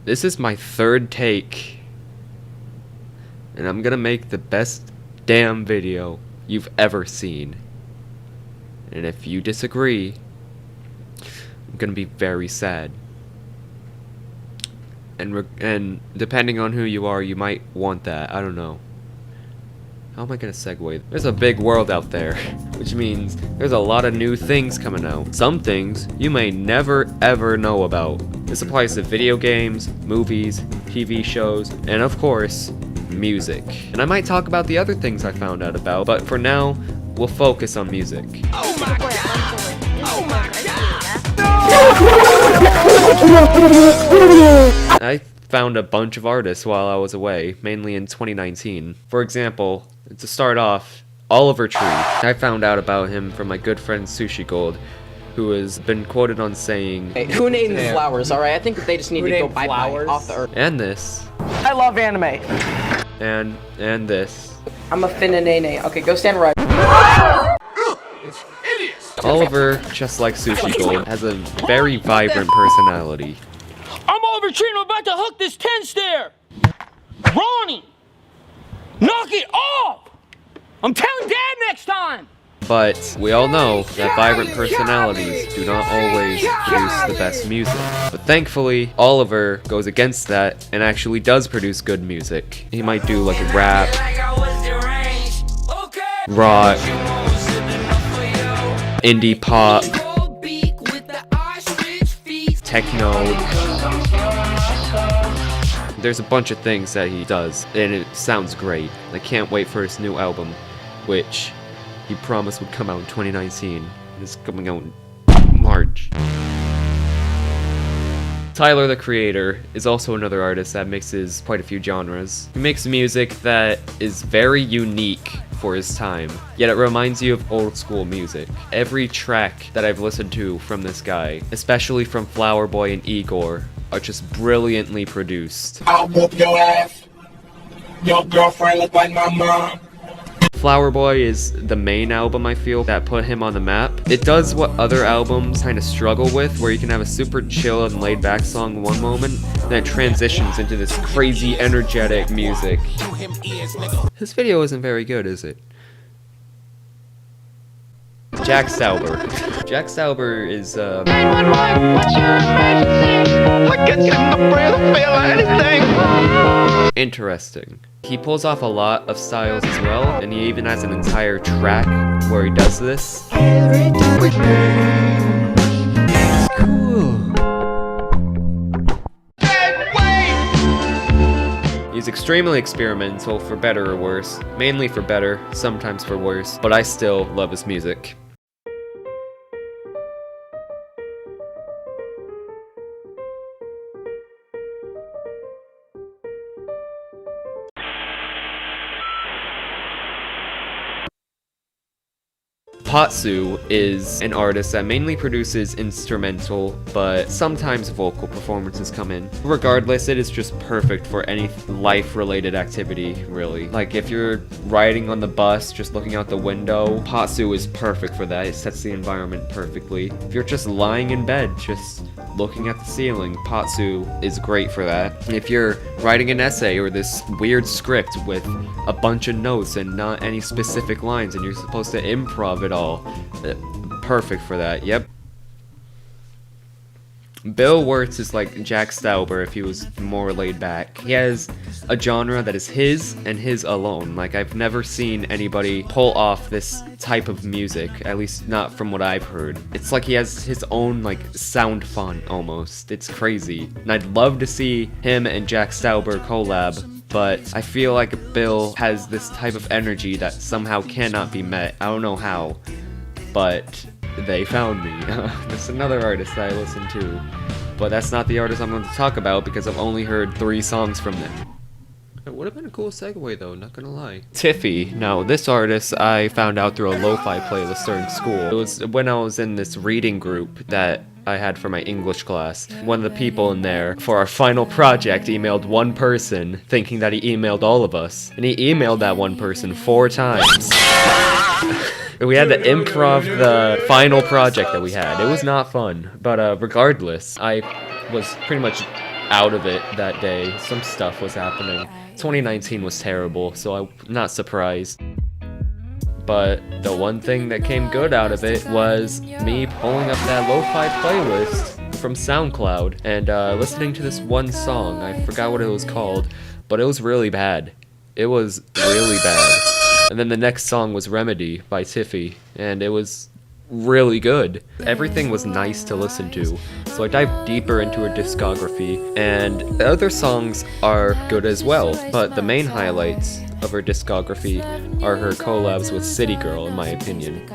This is my third take, and I'm gonna make the best damn video you've ever seen. And if you disagree, I'm gonna be very sad. And depending on who you are, you might want that. I don't know. How am I gonna segue? There's a big world out there, which means there's a lot of new things coming out. Some things you may never ever know about. This applies to video games, movies, TV shows, and of course, music. And I might talk about the other things I found out about, but for now, we'll focus on music. Oh my god! Oh my god! I found a bunch of artists while I was away, mainly in 2019. For example, to start off, Oliver Tree. I found out about him from my good friend Sushi Gold, who has been quoted on saying, Hey, who named the flowers, alright? I think that they just need to go bye-bye off the earth. and this, I love anime. and this. I'm a finna-nay-nay. Okay, go stand right. Oliver, just like Sushi Gold, has a very vibrant personality. I'm Oliver Tree and I'm about to hook this 10-stair! Ronnie! Knock it off! I'm telling Dad next time! But we all know that vibrant personalities do not always produce the best music. But thankfully, Oliver goes against that and actually does produce good music. He might do like rap, rock, indie pop, techno. There's a bunch of things that he does, and it sounds great. I can't wait for his new album, which he promised would come out in 2019. It's coming out in March. Tyler, the Creator, is also another artist that mixes quite a few genres. He makes music that is very unique for his time, yet it reminds you of old school music. Every track that I've listened to from this guy, especially from Flower Boy and Igor, are just brilliantly produced. I'll whoop your ass. Your girlfriend look like my mom. Flower Boy is the main album, I feel, that put him on the map. It does what other albums kind of struggle with, where you can have a super chill and laid back song one moment, then it transitions into this crazy energetic music. This video isn't very good, is it? Jack Stauber. Jack Stauber is, interesting. He pulls off a lot of styles as well, and he even has an entire track where he does this. It's cool. He's extremely experimental, for better or worse. Mainly for better, sometimes for worse, but I still love his music. Potsu is an artist that mainly produces instrumental, but sometimes vocal performances come in. Regardless, it is just perfect for any life-related activity, really. Like, if you're riding on the bus, just looking out the window, Potsu is perfect for that. It sets the environment perfectly. If you're just lying in bed, just looking at the ceiling, Potsu is great for that. And if you're writing an essay or this weird script with a bunch of notes and not any specific lines, and you're supposed to improv it all, perfect for that. Yep. Bill Wurtz is like Jack Stauber if he was more laid back. He has a genre that is his and his alone. Like, I've never seen anybody pull off this type of music, at least not from what I've heard. It's like he has his own, like, sound font almost. It's crazy. And I'd love to see him and Jack Stauber collab, but I feel like Bill has this type of energy that somehow cannot be met. I don't know how, but they found me. That's another artist that I listen to, but that's not the artist I'm going to talk about because I've only heard 3 songs from them. It would have been a cool segue though, not gonna lie. Tiffi. Now, this artist I found out through a lo-fi playlist during school. It was when I was in this reading group that I had for my English class. One of the people in there, for our final project, emailed one person, thinking that he emailed all of us. And he emailed that one person 4 times. We had to improv the final project that we had. It was not fun, but regardless, I was pretty much out of it that day. Some stuff was happening. 2019 was terrible, so I'm not surprised. But the one thing that came good out of it was me pulling up that lo-fi playlist from SoundCloud and listening to this one song. I forgot what it was called, but it was really bad. It was really bad. And then the next song was Remedy by Tiffi, and it was really good. Everything was nice to listen to, so I dived deeper into her discography, and the other songs are good as well, but the main highlights of her discography are her collabs with City Girl, in my opinion.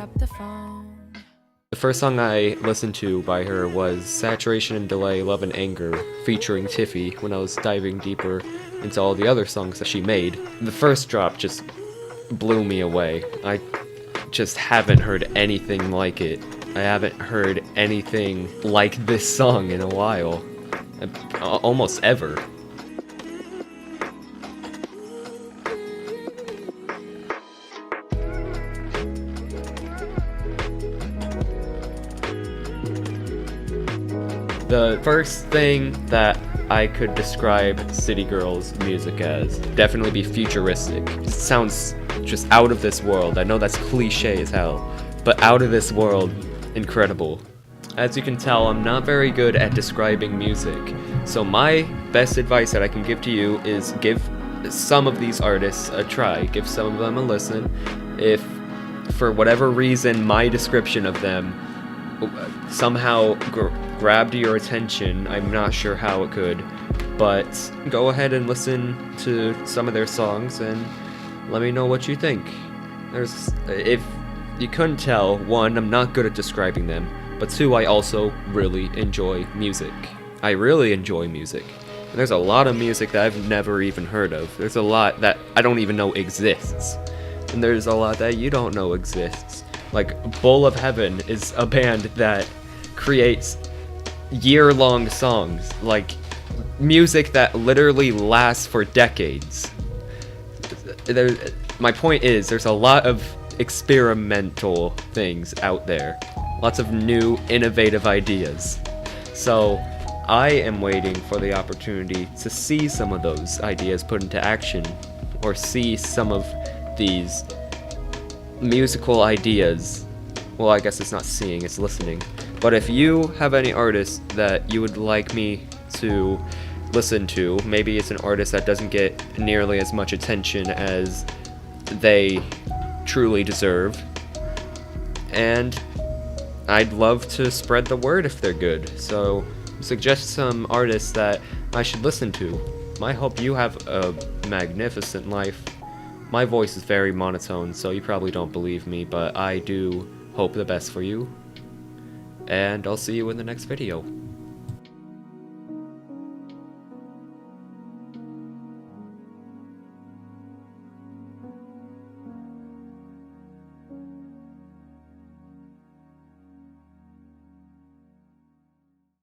The first song I listened to by her was Saturation and Delay, Love and Anger, featuring Tiffi, when I was diving deeper into all the other songs that she made. The first drop just blew me away. I just haven't heard anything like it. I haven't heard anything like this song in a while. Almost ever. The first thing that I could describe City Girl's music as definitely be futuristic. It sounds just out of this world. I know that's cliche as hell, but out of this world, incredible. As you can tell, I'm not very good at describing music, so my best advice that I can give to you is give some of these artists a try. Give some of them a listen. If, for whatever reason, my description of them somehow grabbed your attention, I'm not sure how it could, but go ahead and listen to some of their songs and let me know what you think. If you couldn't tell, one, I'm not good at describing them, but two, I also really enjoy music. I really enjoy music. And there's a lot of music that I've never even heard of. There's a lot that I don't even know exists. And there's a lot that you don't know exists. Like, Bowl of Heaven is a band that creates year-long songs, like music that literally lasts for decades. My point is, there's a lot of experimental things out there. Lots of new, innovative ideas. So, I am waiting for the opportunity to see some of those ideas put into action, or see some of these musical ideas. Well, I guess it's not seeing, it's listening. But if you have any artists that you would like me to listen to, maybe it's an artist that doesn't get nearly as much attention as they truly deserve, and I'd love to spread the word if they're good. So suggest some artists that I should listen to. I hope you have a magnificent life. My voice is very monotone, so you probably don't believe me, but I do hope the best for you. And I'll see you in the next video.